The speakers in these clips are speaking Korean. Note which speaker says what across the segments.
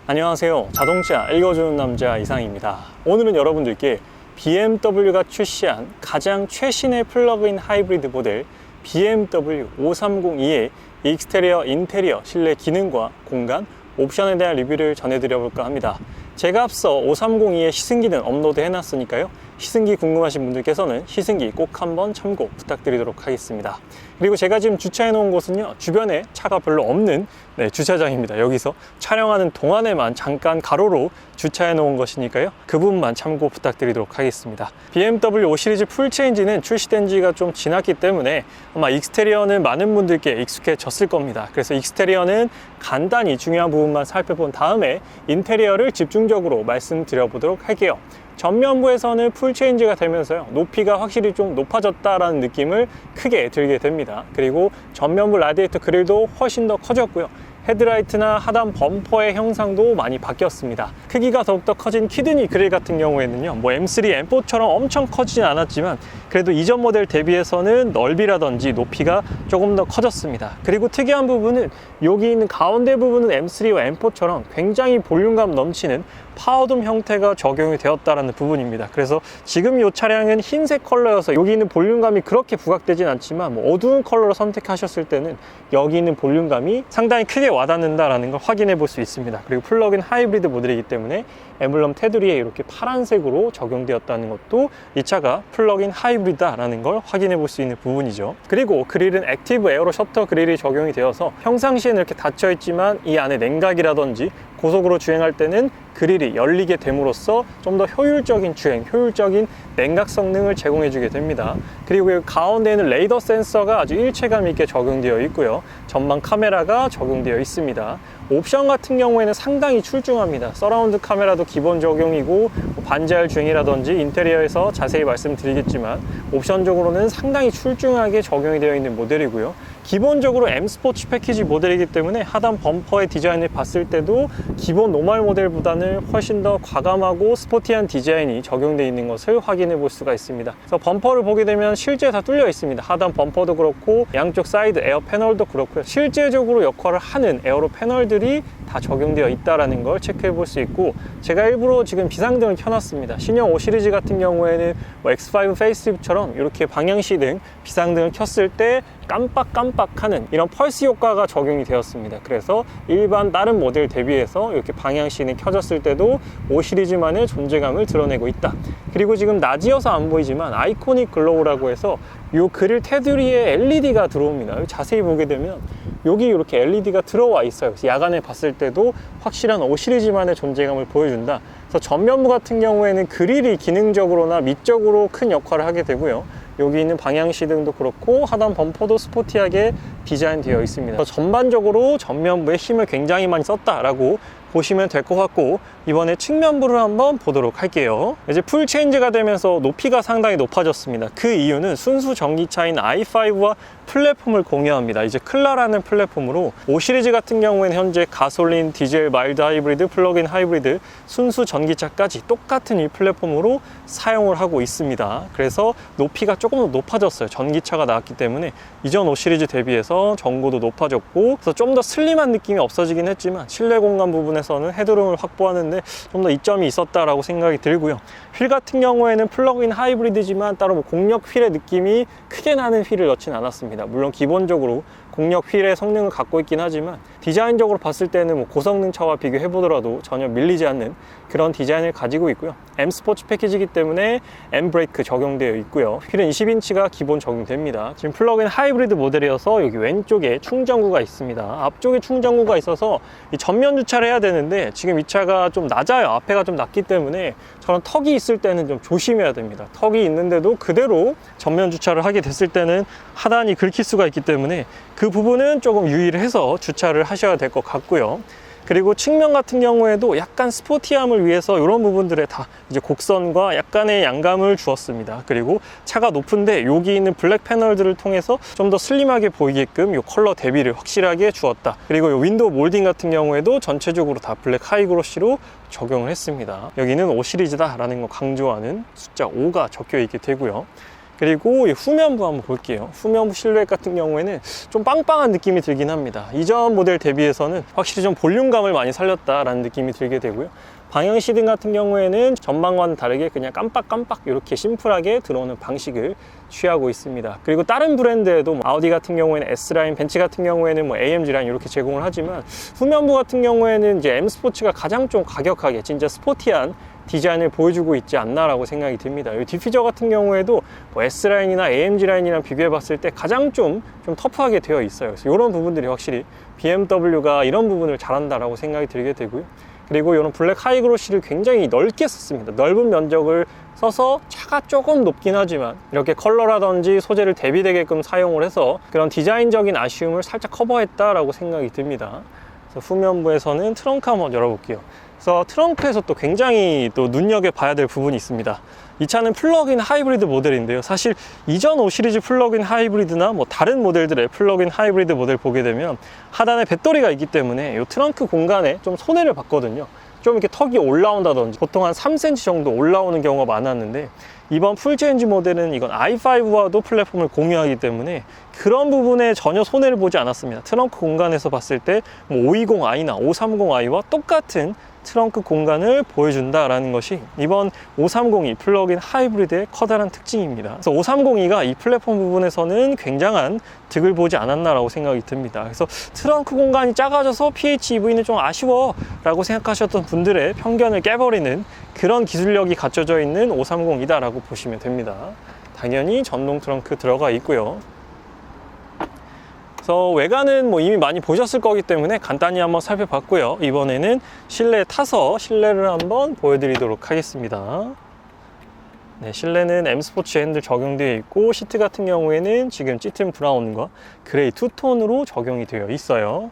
Speaker 1: 안녕하세요. 자동차 읽어주는 남자 이상입니다. 오늘은 여러분들께 BMW가 출시한 가장 최신의 플러그인 하이브리드 모델 BMW 530e의 익스테리어, 인테리어, 실내 기능과 공간, 옵션에 대한 리뷰를 전해드려 볼까 합니다. 제가 앞서 530e의 시승기는 업로드 해놨으니까요. 시승기 궁금하신 분들께서는 시승기 꼭 한번 참고 부탁드리도록 하겠습니다. 그리고 제가 지금 주차해 놓은 곳은요, 주변에 차가 별로 없는 주차장입니다. 여기서 촬영하는 동안에만 잠깐 가로로 주차해 놓은 것이니까요, 그 부분만 참고 부탁드리도록 하겠습니다. BMW 5 시리즈 풀체인지는 출시된 지가 좀 지났기 때문에 아마 익스테리어는 많은 분들께 익숙해졌을 겁니다. 그래서 익스테리어는 간단히 중요한 부분만 살펴본 다음에 인테리어를 집중적으로 말씀드려 보도록 할게요. 전면부에서는 풀체인지가 되면서요, 높이가 확실히 좀 높아졌다라는 느낌을 크게 들게 됩니다. 그리고 전면부 라디에이터 그릴도 훨씬 더 커졌고요. 헤드라이트나 하단 범퍼의 형상도 많이 바뀌었습니다. 크기가 더욱더 커진 키드니 그릴 같은 경우에는요, M3, M4처럼 엄청 커지진 않았지만 그래도 이전 모델 대비해서는 넓이라든지 높이가 조금 더 커졌습니다. 그리고 특이한 부분은 여기 있는 가운데 부분은 M3와 M4처럼 굉장히 볼륨감 넘치는 파워돔 형태가 적용이 되었다는 부분입니다. 그래서 지금 이 차량은 흰색 컬러여서 여기 있는 볼륨감이 그렇게 부각되진 않지만 어두운 컬러로 선택하셨을 때는 여기 있는 볼륨감이 상당히 크게 와닿는다는 걸 확인해 볼 수 있습니다. 그리고 플러그인 하이브리드 모델이기 때문에 엠블럼 테두리에 이렇게 파란색으로 적용되었다는 것도 이 차가 플러그인 하이브리드라는 걸 확인해 볼 수 있는 부분이죠. 그리고 그릴은 액티브 에어로 셔터 그릴이 적용이 되어서 평상시에는 이렇게 닫혀 있지만 이 안에 냉각이라든지 고속으로 주행할 때는 그릴이 열리게 됨으로써 좀 더 효율적인 주행, 효율적인 냉각 성능을 제공해 주게 됩니다. 그리고 가운데에는 레이더 센서가 아주 일체감 있게 적용되어 있고요, 전방 카메라가 적용되어 있습니다. 옵션 같은 경우에는 상당히 출중합니다. 서라운드 카메라도 기본 적용이고 반자율 주행이라든지 인테리어에서 자세히 말씀드리겠지만 옵션적으로는 상당히 출중하게 적용이 되어 있는 모델이고요. 기본적으로 M 스포츠 패키지 모델이기 때문에 하단 범퍼의 디자인을 봤을 때도 기본 노멀 모델보다는 훨씬 더 과감하고 스포티한 디자인이 적용되어 있는 것을 확인해 볼 수가 있습니다. 그래서 범퍼를 보게 되면 실제 다 뚫려 있습니다. 하단 범퍼도 그렇고 양쪽 사이드 에어 패널도 그렇고요. 실제적으로 역할을 하는 에어로 패널들이 다 적용되어 있다는 걸 체크해 볼 수 있고, 제가 일부러 지금 비상등을 켜놨습니다. 신형 5 시리즈 같은 경우에는 X5 페이스리프트처럼 이렇게 방향시등 비상등을 켰을 때 깜빡깜빡하는 이런 펄스 효과가 적용이 되었습니다. 그래서 일반 다른 모델 대비해서 이렇게 방향시는 켜졌을 때도 5 시리즈만의 존재감을 드러내고 있다. 그리고 지금 낮이어서 안 보이지만 아이코닉 글로우라고 해서 이 그릴 테두리에 LED가 들어옵니다. 자세히 보게 되면 여기 이렇게 LED가 들어와 있어요. 그래서 야간에 봤을 때도 확실한 5 시리즈만의 존재감을 보여준다. 그래서 전면부 같은 경우에는 그릴이 기능적으로나 미적으로 큰 역할을 하게 되고요, 여기 있는 방향시등도 그렇고 하단 범퍼도 스포티하게 디자인되어 있습니다. 전반적으로 전면부에 힘을 굉장히 많이 썼다라고 보시면 될 것 같고, 이번에 측면부를 한번 보도록 할게요. 이제 풀 체인지가 되면서 높이가 상당히 높아졌습니다. 그 이유는 순수 전기차인 i5와 플랫폼을 공유합니다. 이제 클라라는 플랫폼으로 5 시리즈 같은 경우에는 현재 가솔린, 디젤, 마일드 하이브리드, 플러그인 하이브리드, 순수 전기차까지 똑같은 이 플랫폼으로 사용을 하고 있습니다. 그래서 높이가 조금 더 높아졌어요. 전기차가 나왔기 때문에 이전 5 시리즈 대비해서 전고도 높아졌고, 그래서 좀 더 슬림한 느낌이 없어지긴 했지만 실내 공간 부분에서는 헤드룸을 확보하는데 좀 더 이점이 있었다라고 생각이 들고요. 휠 같은 경우에는 플러그인 하이브리드지만 따로 공력 휠의 느낌이 크게 나는 휠을 넣지는 않았습니다. 물론 기본적으로 공력 휠의 성능을 갖고 있긴 하지만 디자인적으로 봤을 때는 고성능 차와 비교해 보더라도 전혀 밀리지 않는 그런 디자인을 가지고 있고요. M 스포츠 패키지이기 때문에 M 브레이크 적용되어 있고요. 휠은 20인치가 기본 적용됩니다. 지금 플러그인 하이브리드 모델이어서 여기 왼쪽에 충전구가 있습니다. 앞쪽에 충전구가 있어서 이 전면 주차를 해야 되는데 지금 이 차가 좀 낮아요. 앞에가 좀 낮기 때문에 저런 턱이 있을 때는 좀 조심해야 됩니다. 턱이 있는데도 그대로 전면 주차를 하게 됐을 때는 하단이 긁힐 수가 있기 때문에 그 부분은 조금 유의를 해서 주차를 하셔야 될 것 같고요. 그리고 측면 같은 경우에도 약간 스포티함을 위해서 이런 부분들에 다 이제 곡선과 약간의 양감을 주었습니다. 그리고 차가 높은데 여기 있는 블랙 패널들을 통해서 좀 더 슬림하게 보이게끔 이 컬러 대비를 확실하게 주었다. 그리고 이 윈도우 몰딩 같은 경우에도 전체적으로 다 블랙 하이그로시로 적용을 했습니다. 여기는 5 시리즈다 라는 거 강조하는 숫자 5가 적혀 있게 되고요. 그리고 이 후면부 한번 볼게요. 후면부 실루엣 같은 경우에는 좀 빵빵한 느낌이 들긴 합니다. 이전 모델 대비해서는 확실히 좀 볼륨감을 많이 살렸다라는 느낌이 들게 되고요. 방향 시등 같은 경우에는 전방과는 다르게 그냥 깜빡깜빡 이렇게 심플하게 들어오는 방식을 취하고 있습니다. 그리고 다른 브랜드에도 아우디 같은 경우에는 S라인, 벤츠 같은 경우에는 뭐 AMG 라인 이렇게 제공을 하지만 후면부 같은 경우에는 이제 M 스포츠가 가장 좀 과격하게 진짜 스포티한 디자인을 보여주고 있지 않나라고 생각이 듭니다. 이 디퓨저 같은 경우에도 뭐 S라인이나 AMG 라인이랑 비교해 봤을 때 가장 좀 터프하게 되어 있어요. 그래서 이런 부분들이 확실히 BMW가 이런 부분을 잘한다라고 생각이 들게 되고요. 그리고 이런 블랙 하이그로시를 굉장히 넓게 썼습니다. 넓은 면적을 써서 차가 조금 높긴 하지만 이렇게 컬러라든지 소재를 대비되게끔 사용을 해서 그런 디자인적인 아쉬움을 살짝 커버했다라고 생각이 듭니다. 그래서 후면부에서는 트렁크 한번 열어볼게요. 그래서 트렁크에서 또 굉장히 또 눈여겨봐야 될 부분이 있습니다. 이 차는 플러그인 하이브리드 모델인데요. 사실 이전 5 시리즈 플러그인 하이브리드나 뭐 다른 모델들의 플러그인 하이브리드 모델 보게 되면 하단에 배터리가 있기 때문에 이 트렁크 공간에 좀 손해를 봤거든요. 좀 이렇게 턱이 올라온다든지 보통 한 3cm 정도 올라오는 경우가 많았는데 이번 풀체인지 모델은 이건 i5와도 플랫폼을 공유하기 때문에 그런 부분에 전혀 손해를 보지 않았습니다. 트렁크 공간에서 봤을 때 뭐 520i나 530i와 똑같은 트렁크 공간을 보여준다라는 것이 이번 530e 플러그인 하이브리드의 커다란 특징입니다. 그래서 530e가 이 플랫폼 부분에서는 굉장한 득을 보지 않았나라고 생각이 듭니다. 그래서 트렁크 공간이 작아져서 PHEV는 좀 아쉬워 라고 생각하셨던 분들의 편견을 깨버리는 그런 기술력이 갖춰져 있는 530이다 라고 보시면 됩니다. 당연히 전동 트렁크 들어가 있고요. 그래서 외관은 뭐 이미 많이 보셨을 거기 때문에 간단히 한번 살펴봤고요. 이번에는 실내에 타서 실내를 한번 보여드리도록 하겠습니다. 네, 실내는 M 스포츠 핸들 적용되어 있고 시트 같은 경우에는 지금 짙은 브라운과 그레이 투톤으로 적용이 되어 있어요.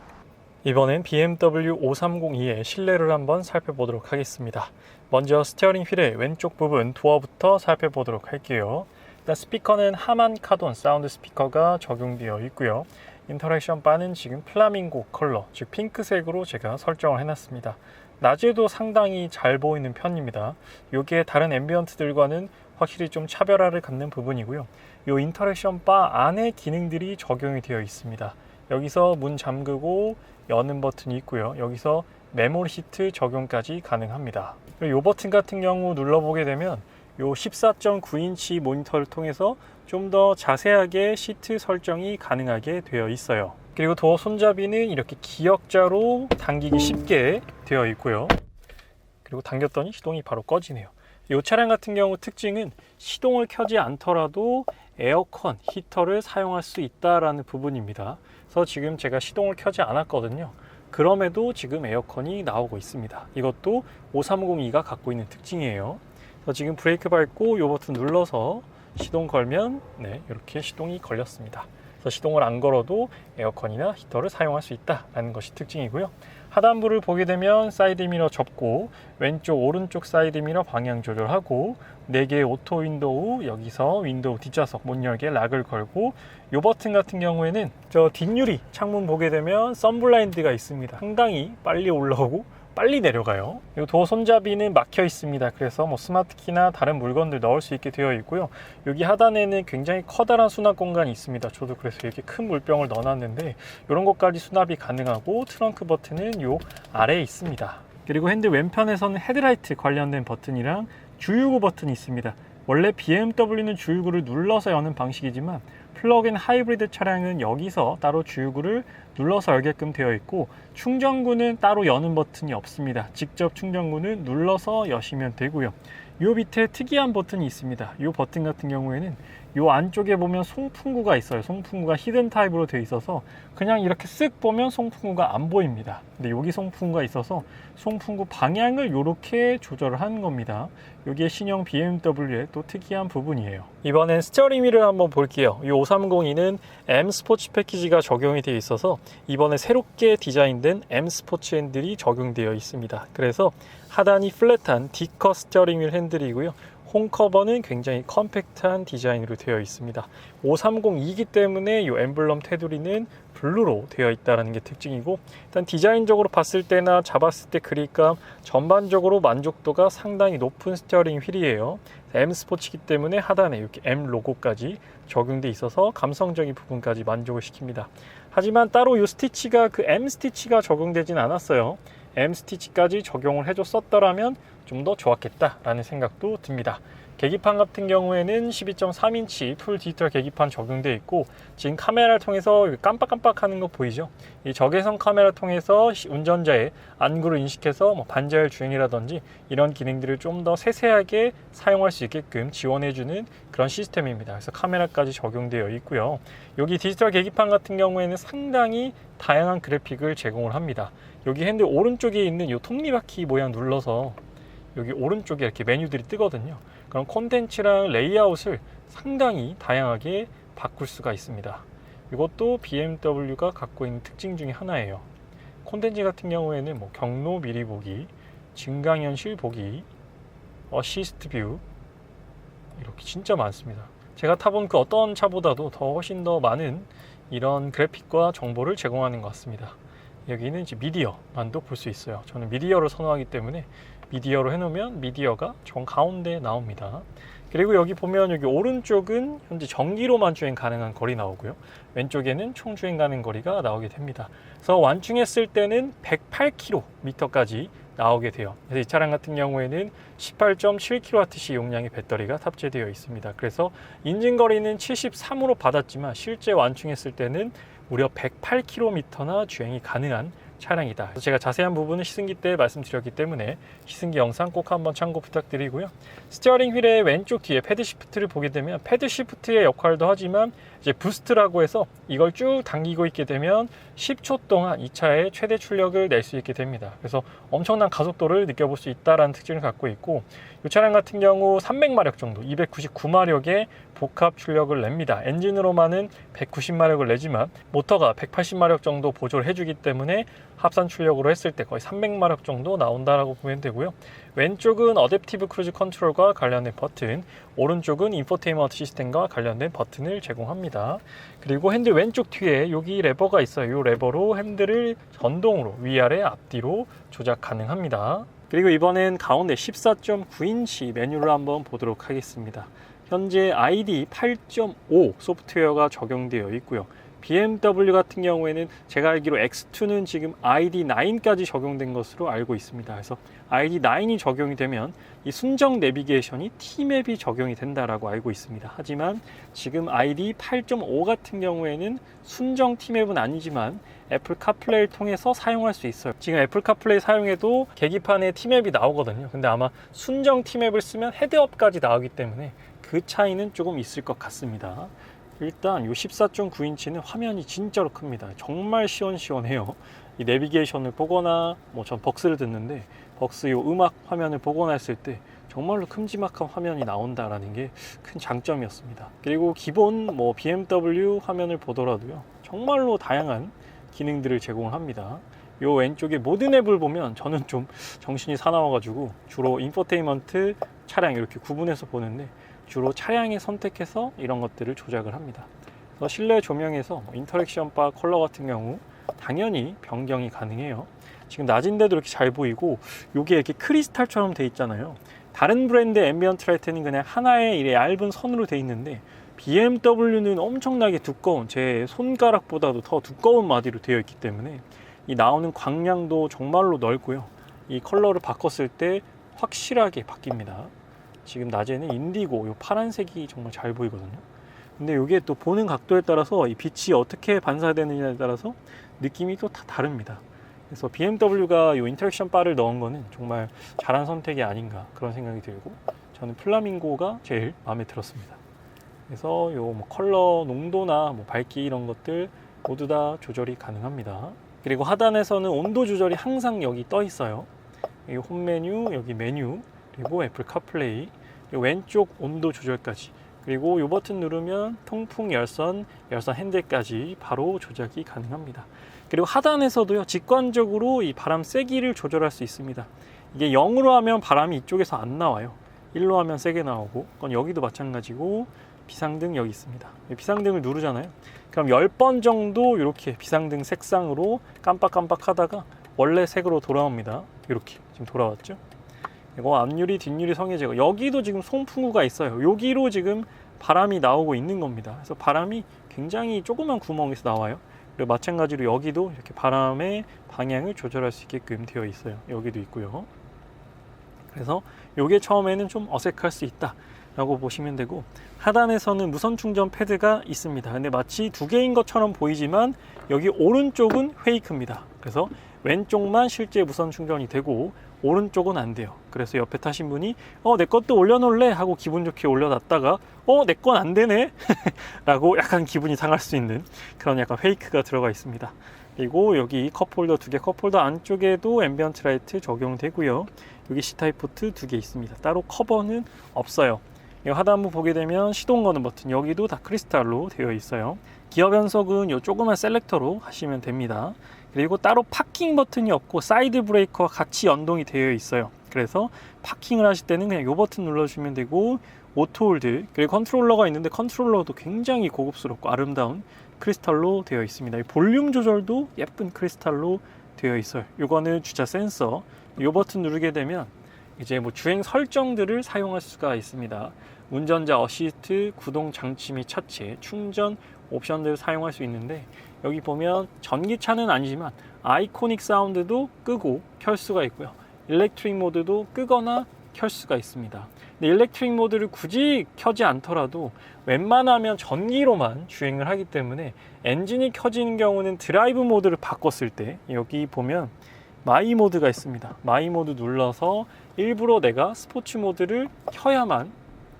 Speaker 1: 이번엔 BMW 530e의 실내를 한번 살펴보도록 하겠습니다. 먼저 스티어링 휠의 왼쪽 부분 도어부터 살펴보도록 할게요. 일단 스피커는 하만 카돈 사운드 스피커가 적용되어 있고요. 인터랙션 바는 지금 플라밍고 컬러, 즉 핑크색으로 제가 설정을 해놨습니다. 낮에도 상당히 잘 보이는 편입니다. 이게 다른 앰비언트들과는 확실히 좀 차별화를 갖는 부분이고요. 이 인터랙션 바 안에 기능들이 적용이 되어 있습니다. 여기서 문 잠그고 여는 버튼이 있고요. 여기서 메모리 시트 적용까지 가능합니다. 이 버튼 같은 경우 눌러보게 되면 이 14.9인치 모니터를 통해서 좀 더 자세하게 시트 설정이 가능하게 되어 있어요. 그리고 도어 손잡이는 이렇게 기역자로 당기기 쉽게 되어 있고요. 그리고 당겼더니 시동이 바로 꺼지네요. 이 차량 같은 경우 특징은 시동을 켜지 않더라도 에어컨, 히터를 사용할 수 있다는 부분입니다. 그래서 지금 제가 시동을 켜지 않았거든요. 그럼에도 지금 에어컨이 나오고 있습니다. 이것도 530e가 갖고 있는 특징이에요. 그래서 지금 브레이크 밟고 이 버튼 눌러서 시동 걸면 네, 이렇게 시동이 걸렸습니다. 그래서 시동을 안 걸어도 에어컨이나 히터를 사용할 수 있다는 것이 특징이고요. 하단부를 보게 되면 사이드미러 접고 왼쪽 오른쪽 사이드미러 방향 조절하고 4개의 오토 윈도우, 여기서 윈도우 뒷좌석 문 열개 락을 걸고 이 버튼 같은 경우에는 저 뒷유리 창문 보게 되면 선블라인드가 있습니다. 상당히 빨리 올라오고 빨리 내려가요. 이 도어 손잡이는 막혀 있습니다. 그래서 뭐 스마트키나 다른 물건들 넣을 수 있게 되어 있고요. 여기 하단에는 굉장히 커다란 수납 공간이 있습니다. 저도 그래서 이렇게 큰 물병을 넣어놨는데 이런 것까지 수납이 가능하고 트렁크 버튼은 이 아래에 있습니다. 그리고 핸들 왼편에서는 헤드라이트 관련된 버튼이랑 주유구 버튼이 있습니다. 원래 BMW는 주유구를 눌러서 여는 방식이지만 플러그인 하이브리드 차량은 여기서 따로 주유구를 눌러서 열게끔 되어 있고 충전구는 따로 여는 버튼이 없습니다. 직접 충전구는 눌러서 여시면 되고요. 이 밑에 특이한 버튼이 있습니다. 이 버튼 같은 경우에는 이 안쪽에 보면 송풍구가 있어요. 송풍구가 히든 타입으로 되어 있어서 그냥 이렇게 쓱 보면 송풍구가 안 보입니다. 근데 여기 송풍구가 있어서 송풍구 방향을 이렇게 조절을 하는 겁니다. 이게 신형 BMW의 또 특이한 부분이에요. 이번엔 스티어링 휠을 한번 볼게요. 이 530e는 M 스포츠 패키지가 적용이 되어 있어서 이번에 새롭게 디자인된 M 스포츠 핸들이 적용되어 있습니다. 그래서 하단이 플랫한 D컷 스티어링 휠 핸들이고요. 홈커버는 굉장히 컴팩트한 디자인으로 되어 있습니다. 530이기 때문에 이 엠블럼 테두리는 블루로 되어 있다는 게 특징이고, 일단 디자인적으로 봤을 때나 잡았을 때 그립감 전반적으로 만족도가 상당히 높은 스티어링 휠이에요. M 스포츠이기 때문에 하단에 이렇게 M 로고까지 적용돼 있어서 감성적인 부분까지 만족을 시킵니다. 하지만 따로 이 스티치가 그 M 스티치가 적용되진 않았어요. M 스티치까지 적용을 해줬었더라면 좀 더 좋았겠다라는 생각도 듭니다. 계기판 같은 경우에는 12.3인치 풀 디지털 계기판 적용되어 있고, 지금 카메라를 통해서 깜빡깜빡하는 거 보이죠? 이 적외선 카메라를 통해서 운전자의 안구를 인식해서 반자율 주행이라든지 이런 기능들을 좀 더 세세하게 사용할 수 있게끔 지원해주는 그런 시스템입니다. 그래서 카메라까지 적용되어 있고요. 여기 디지털 계기판 같은 경우에는 상당히 다양한 그래픽을 제공을 합니다. 여기 핸들 오른쪽에 있는 이 톱니바퀴 모양 눌러서 여기 오른쪽에 이렇게 메뉴들이 뜨거든요. 그럼 콘텐츠랑 레이아웃을 상당히 다양하게 바꿀 수가 있습니다. 이것도 BMW가 갖고 있는 특징 중에 하나예요. 콘텐츠 같은 경우에는 경로 미리 보기, 증강현실 보기, 어시스트 뷰, 이렇게 진짜 많습니다. 제가 타본 그 어떤 차보다도 훨씬 더 많은 이런 그래픽과 정보를 제공하는 것 같습니다. 여기는 이제 미디어만도 볼 수 있어요. 저는 미디어를 선호하기 때문에 미디어로 해놓으면 미디어가 정 가운데에 나옵니다. 그리고 여기 보면 여기 오른쪽은 현재 전기로만 주행 가능한 거리 나오고요. 왼쪽에는 총 주행 가능 거리가 나오게 됩니다. 그래서 완충했을 때는 108km까지 나오게 돼요. 그래서 이 차량 같은 경우에는 18.7kWh 용량의 배터리가 탑재되어 있습니다. 그래서 인증거리는 73으로 받았지만 실제 완충했을 때는 무려 108km나 주행이 가능한 차량이다. 그래서 제가 자세한 부분은 시승기 때 말씀드렸기 때문에 시승기 영상 꼭 한번 참고 부탁드리고요. 스티어링 휠의 왼쪽 뒤에 패드 시프트를 보게 되면 패드 시프트의 역할도 하지만 이제 부스트라고 해서 이걸 쭉 당기고 있게 되면 10초 동안 이 차의 최대 출력을 낼 수 있게 됩니다. 그래서 엄청난 가속도를 느껴볼 수 있다는 특징을 갖고 있고, 이 차량 같은 경우 300마력 정도, 299마력의 복합 출력을 냅니다. 엔진으로만은 190마력을 내지만 모터가 180마력 정도 보조를 해주기 때문에 합산 출력으로 했을 때 거의 300마력 정도 나온다라고 보면 되고요. 왼쪽은 어댑티브 크루즈 컨트롤과 관련된 버튼, 오른쪽은 인포테인먼트 시스템과 관련된 버튼을 제공합니다. 그리고 핸들 왼쪽 뒤에 여기 레버가 있어요. 이 레버로 핸들을 전동으로 위아래 앞뒤로 조작 가능합니다. 그리고 이번엔 가운데 14.9인치 메뉴를 한번 보도록 하겠습니다. 현재 ID 8.5 소프트웨어가 적용되어 있고요. BMW 같은 경우에는 제가 알기로 X2는 지금 ID9까지 적용된 것으로 알고 있습니다. 그래서 ID9이 적용이 되면 이 순정 내비게이션이 T맵이 적용이 된다라고 알고 있습니다. 하지만 지금 ID 8.5 같은 경우에는 순정 T맵은 아니지만 애플 카플레이를 통해서 사용할 수 있어요. 지금 애플 카플레이 사용해도 계기판에 T맵이 나오거든요. 근데 아마 순정 T맵을 쓰면 헤드업까지 나오기 때문에 그 차이는 조금 있을 것 같습니다. 일단 이 14.9인치는 화면이 진짜로 큽니다. 정말 시원시원해요. 이 내비게이션을 보거나 전 벅스를 듣는데 벅스 이 음악 화면을 보거나 했을 때 정말로 큼지막한 화면이 나온다라는 게 큰 장점이었습니다. 그리고 기본 BMW 화면을 보더라도요, 정말로 다양한 기능들을 제공합니다. 이 왼쪽에 모든 앱을 보면 저는 좀 정신이 사나워가지고 주로 인포테인먼트, 차량 이렇게 구분해서 보는데 주로 차량에 선택해서 이런 것들을 조작을 합니다. 그래서 실내 조명에서 인터랙션 바 컬러 같은 경우 당연히 변경이 가능해요. 지금 낮인데도 이렇게 잘 보이고, 이게 이렇게 크리스탈처럼 돼 있잖아요. 다른 브랜드의 앰비언트 라이트는 그냥 하나의 이래 얇은 선으로 돼 있는데 BMW는 엄청나게 두꺼운, 제 손가락보다도 더 두꺼운 마디로 되어 있기 때문에 이 나오는 광량도 정말로 넓고요. 이 컬러를 바꿨을 때 확실하게 바뀝니다. 지금 낮에는 인디고 이 파란색이 정말 잘 보이거든요. 근데 이게 또 보는 각도에 따라서 이 빛이 어떻게 반사되느냐에 따라서 느낌이 또 다 다릅니다. 그래서 BMW가 이 인터랙션 바를 넣은 거는 정말 잘한 선택이 아닌가 그런 생각이 들고, 저는 플라밍고가 제일 마음에 들었습니다. 그래서 이 컬러 농도나 밝기 이런 것들 모두 다 조절이 가능합니다. 그리고 하단에서는 온도 조절이 항상 여기 떠 있어요. 이 홈 메뉴, 여기 메뉴, 그리고 애플 카플레이, 왼쪽 온도 조절까지, 그리고 이 버튼 누르면 통풍 열선 핸들까지 바로 조작이 가능합니다. 그리고 하단에서도요, 직관적으로 이 바람 세기를 조절할 수 있습니다. 이게 0으로 하면 바람이 이쪽에서 안 나와요. 1로 하면 세게 나오고, 그건 여기도 마찬가지고 비상등 여기 있습니다. 비상등을 누르잖아요. 그럼 10번 정도 이렇게 비상등 색상으로 깜빡깜빡 하다가 원래 색으로 돌아옵니다. 이렇게 지금 돌아왔죠. 이거 앞유리 뒷유리 성에 제거, 여기도 지금 송풍구가 있어요. 여기로 지금 바람이 나오고 있는 겁니다. 그래서 바람이 굉장히 조그만 구멍에서 나와요. 그리고 마찬가지로 여기도 이렇게 바람의 방향을 조절할 수 있게끔 되어 있어요. 여기도 있고요. 그래서 이게 처음에는 좀 어색할 수 있다 라고 보시면 되고, 하단에서는 무선 충전 패드가 있습니다. 근데 마치 두 개인 것처럼 보이지만 여기 오른쪽은 페이크입니다. 그래서 왼쪽만 실제 무선 충전이 되고 오른쪽은 안 돼요. 그래서 옆에 타신 분이 내 것도 올려놓을래 하고 기분 좋게 올려놨다가 내 건 안 되네 라고 약간 기분이 상할 수 있는 그런 약간 페이크가 들어가 있습니다. 그리고 여기 컵홀더 2개, 컵홀더 안쪽에도 앰비언트 라이트 적용되고요. 여기 C타입 포트 2개 있습니다. 따로 커버는 없어요. 이 하단부 보게 되면 시동 거는 버튼, 여기도 다 크리스탈로 되어 있어요. 기어 변속은 이 조그만 셀렉터로 하시면 됩니다. 그리고 따로 파킹 버튼이 없고 사이드 브레이커와 같이 연동이 되어 있어요. 그래서 파킹을 하실 때는 그냥 이 버튼 눌러주시면 되고, 오토홀드, 그리고 컨트롤러가 있는데 컨트롤러도 굉장히 고급스럽고 아름다운 크리스탈로 되어 있습니다. 볼륨 조절도 예쁜 크리스탈로 되어 있어요. 이거는 주차 센서, 이 버튼 누르게 되면 이제 뭐 주행 설정들을 사용할 수가 있습니다. 운전자 어시스트, 구동 장치 및 차체, 충전 옵션들을 사용할 수 있는데, 여기 보면 전기차는 아니지만 아이코닉 사운드도 끄고 켤 수가 있고요. 일렉트릭 모드도 끄거나 켤 수가 있습니다. 근데 일렉트릭 모드를 굳이 켜지 않더라도 웬만하면 전기로만 주행을 하기 때문에 엔진이 켜지는 경우는 드라이브 모드를 바꿨을 때 여기 보면 마이 모드가 있습니다. 마이 모드 눌러서 일부러 내가 스포츠 모드를 켜야만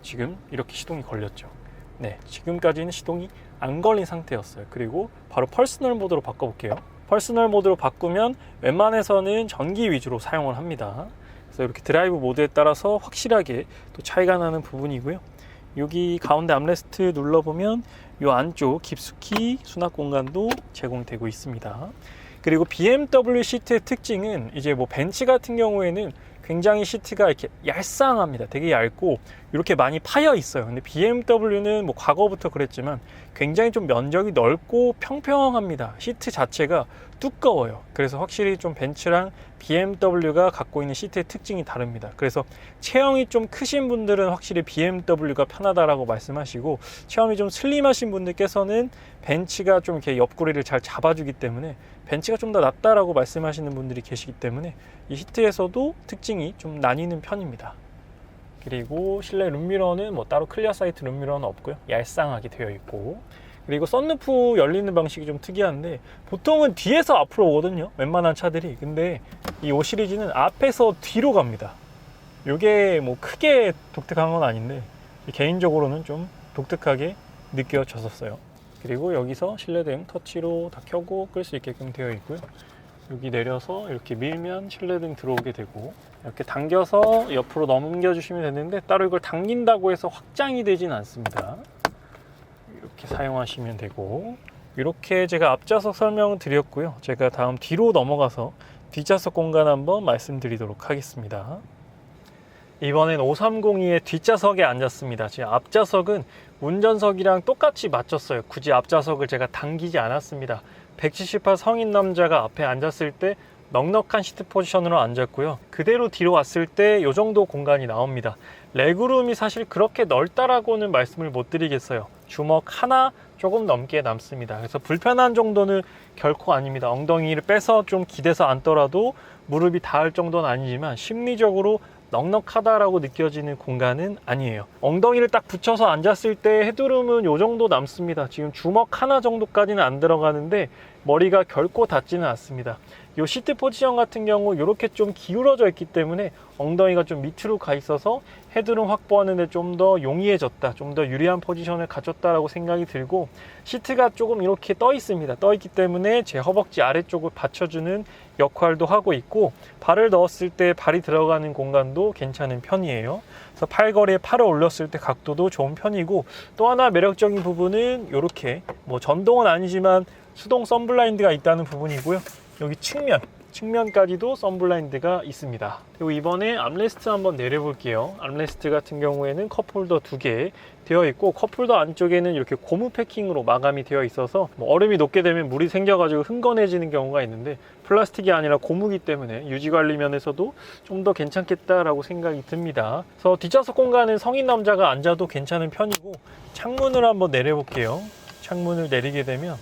Speaker 1: 지금 이렇게 시동이 걸렸죠. 네, 지금까지는 시동이 안 걸린 상태였어요. 그리고 바로 퍼스널 모드로 바꿔볼게요. 퍼스널 모드로 바꾸면 웬만해서는 전기 위주로 사용을 합니다. 그래서 이렇게 드라이브 모드에 따라서 확실하게 또 차이가 나는 부분이고요. 여기 가운데 암레스트 눌러보면 이 안쪽 깊숙이 수납 공간도 제공되고 있습니다. 그리고 BMW 시트의 특징은 이제 뭐 벤츠 같은 경우에는 굉장히 시트가 이렇게 얄쌍합니다. 되게 얇고 이렇게 많이 파여 있어요. 근데 BMW는 뭐 과거부터 그랬지만 굉장히 좀 면적이 넓고 평평합니다. 시트 자체가 두꺼워요. 그래서 확실히 좀 벤츠랑 BMW가 갖고 있는 시트의 특징이 다릅니다. 그래서 체형이 좀 크신 분들은 확실히 BMW가 편하다라고 말씀하시고, 체형이 좀 슬림하신 분들께서는 벤츠가 좀 이렇게 옆구리를 잘 잡아주기 때문에 벤츠가 좀 더 낫다라고 말씀하시는 분들이 계시기 때문에 이 시트에서도 특징이 좀 나뉘는 편입니다. 그리고 실내 룸미러는 뭐 따로 클리어 사이트 룸미러는 없고요. 얄쌍하게 되어 있고, 그리고 썬루프 열리는 방식이 좀 특이한데 보통은 뒤에서 앞으로 오거든요, 웬만한 차들이. 근데 이 5 시리즈는 앞에서 뒤로 갑니다. 이게 뭐 크게 독특한 건 아닌데 개인적으로는 좀 독특하게 느껴졌었어요. 그리고 여기서 실내등 터치로 다 켜고 끌 수 있게끔 되어 있고요. 여기 내려서 이렇게 밀면 실내등 들어오게 되고, 이렇게 당겨서 옆으로 넘겨 주시면 되는데 따로 이걸 당긴다고 해서 확장이 되진 않습니다. 이렇게 사용하시면 되고, 이렇게 제가 앞좌석 설명을 드렸고요. 제가 다음 뒤로 넘어가서 뒷좌석 공간 한번 말씀드리도록 하겠습니다. 이번엔 5302의 뒷좌석에 앉았습니다. 지금 앞좌석은 운전석이랑 똑같이 맞췄어요. 굳이 앞좌석을 제가 당기지 않았습니다. 178 성인 남자가 앞에 앉았을 때 넉넉한 시트 포지션으로 앉았고요. 그대로 뒤로 왔을 때 이 정도 공간이 나옵니다. 레그룸이 사실 그렇게 넓다라고는 말씀을 못 드리겠어요. 주먹 하나 조금 넘게 남습니다. 그래서 불편한 정도는 결코 아닙니다. 엉덩이를 빼서 좀 기대서 앉더라도 무릎이 닿을 정도는 아니지만 심리적으로 넉넉하다라고 느껴지는 공간은 아니에요. 엉덩이를 딱 붙여서 앉았을 때 헤드룸은 이 정도 남습니다. 지금 주먹 하나 정도까지는 안 들어가는데 머리가 결코 닿지는 않습니다. 이 시트 포지션 같은 경우 이렇게 좀 기울어져 있기 때문에 엉덩이가 좀 밑으로 가 있어서 헤드룸 확보하는 데 좀 더 용이해졌다, 좀 더 유리한 포지션을 가졌다라고 생각이 들고, 시트가 조금 이렇게 떠 있습니다. 떠 있기 때문에 제 허벅지 아래쪽을 받쳐주는 역할도 하고 있고, 발을 넣었을 때 발이 들어가는 공간도 괜찮은 편이에요. 그래서 팔걸이에 팔을 올렸을 때 각도도 좋은 편이고, 또 하나 매력적인 부분은 이렇게 뭐 전동은 아니지만 수동 선블라인드가 있다는 부분이고요. 여기 측면, 측면까지도 선블라인드가 있습니다. 그리고 이번에 암레스트 한번 내려볼게요. 암레스트 같은 경우에는 컵홀더 2개 되어 있고, 컵홀더 안쪽에는 이렇게 고무 패킹으로 마감이 되어 있어서 얼음이 녹게 되면 물이 생겨가지고 흥건해지는 경우가 있는데, 플라스틱이 아니라 고무기 때문에 유지관리 면에서도 좀 더 괜찮겠다라고 생각이 듭니다. 그래서 뒷좌석 공간은 성인 남자가 앉아도 괜찮은 편이고, 창문을 한번 내려볼게요. 창문을 내리게 되면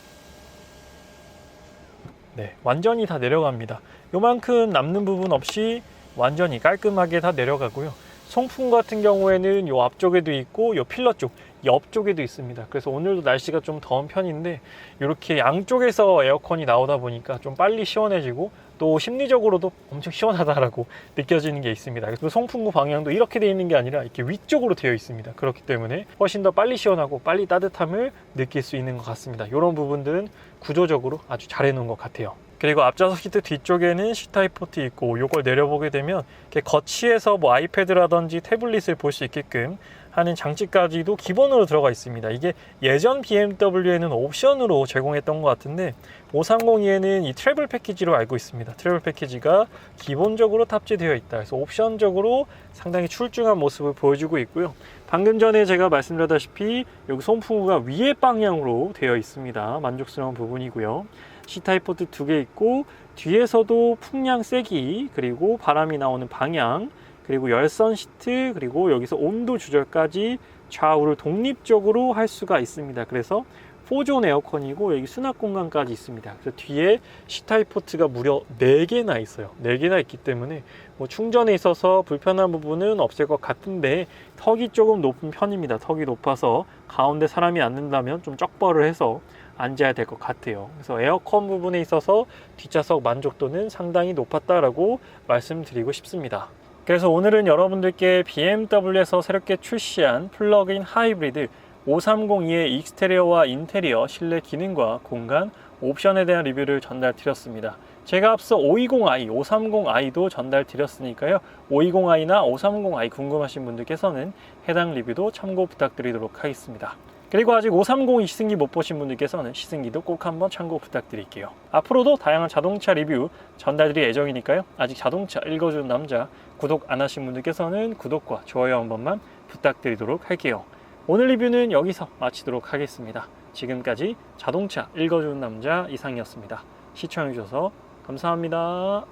Speaker 1: 네, 완전히 다 내려갑니다. 요만큼 남는 부분 없이 완전히 깔끔하게 다 내려가고요. 송풍 같은 경우에는 요 앞쪽에도 있고 요 필러 쪽 옆쪽에도 있습니다. 그래서 오늘도 날씨가 좀 더운 편인데 이렇게 양쪽에서 에어컨이 나오다 보니까 좀 빨리 시원해지고, 또 심리적으로도 엄청 시원하다라고 느껴지는 게 있습니다. 그래서 송풍구 방향도 이렇게 되어 있는 게 아니라 이렇게 위쪽으로 되어 있습니다. 그렇기 때문에 훨씬 더 빨리 시원하고 빨리 따뜻함을 느낄 수 있는 것 같습니다. 이런 부분들은 구조적으로 아주 잘 해놓은 것 같아요. 그리고 앞좌석 시트 뒤쪽에는 C타입 포트 있고, 요걸 내려보게 되면 이렇게 거치해서 뭐 아이패드라든지 태블릿을 볼 수 있게끔 하는 장치까지도 기본으로 들어가 있습니다. 이게 예전 BMW에는 옵션으로 제공했던 것 같은데 530e에는 이 트래블 패키지로 알고 있습니다. 트래블 패키지가 기본적으로 탑재되어 있다. 그래서 옵션적으로 상당히 출중한 모습을 보여주고 있고요. 방금 전에 제가 말씀드렸다시피 여기 송풍구가 위에 방향으로 되어 있습니다. 만족스러운 부분이고요. C타입 포트 2개 있고, 뒤에서도 풍량 세기, 그리고 바람이 나오는 방향, 그리고 열선 시트, 그리고 여기서 온도 조절까지 좌우를 독립적으로 할 수가 있습니다. 그래서 4존 에어컨이고 여기 수납 공간까지 있습니다. 그래서 뒤에 C타입 포트가 무려 4개나 있어요. 4개나 있기 때문에 뭐 충전에 있어서 불편한 부분은 없을 것 같은데, 턱이 조금 높은 편입니다. 턱이 높아서 가운데 사람이 앉는다면 좀 쩍벌을 해서 앉아야 될 것 같아요. 그래서 에어컨 부분에 있어서 뒷좌석 만족도는 상당히 높았다라고 말씀드리고 싶습니다. 그래서 오늘은 여러분들께 BMW에서 새롭게 출시한 플러그인 하이브리드 530e의 익스테리어와 인테리어, 실내 기능과 공간, 옵션에 대한 리뷰를 전달 드렸습니다. 제가 앞서 520i, 530i도 전달 드렸으니까요. 520i나 530i 궁금하신 분들께서는 해당 리뷰도 참고 부탁드리도록 하겠습니다. 그리고 아직 530이 시승기 못 보신 분들께서는 시승기도 꼭 한번 참고 부탁드릴게요. 앞으로도 다양한 자동차 리뷰 전달드릴 예정이니까요. 아직 자동차 읽어주는 남자 구독 안 하신 분들께서는 구독과 좋아요 한 번만 부탁드리도록 할게요. 오늘 리뷰는 여기서 마치도록 하겠습니다. 지금까지 자동차 읽어주는 남자 이상이었습니다. 시청해주셔서 감사합니다.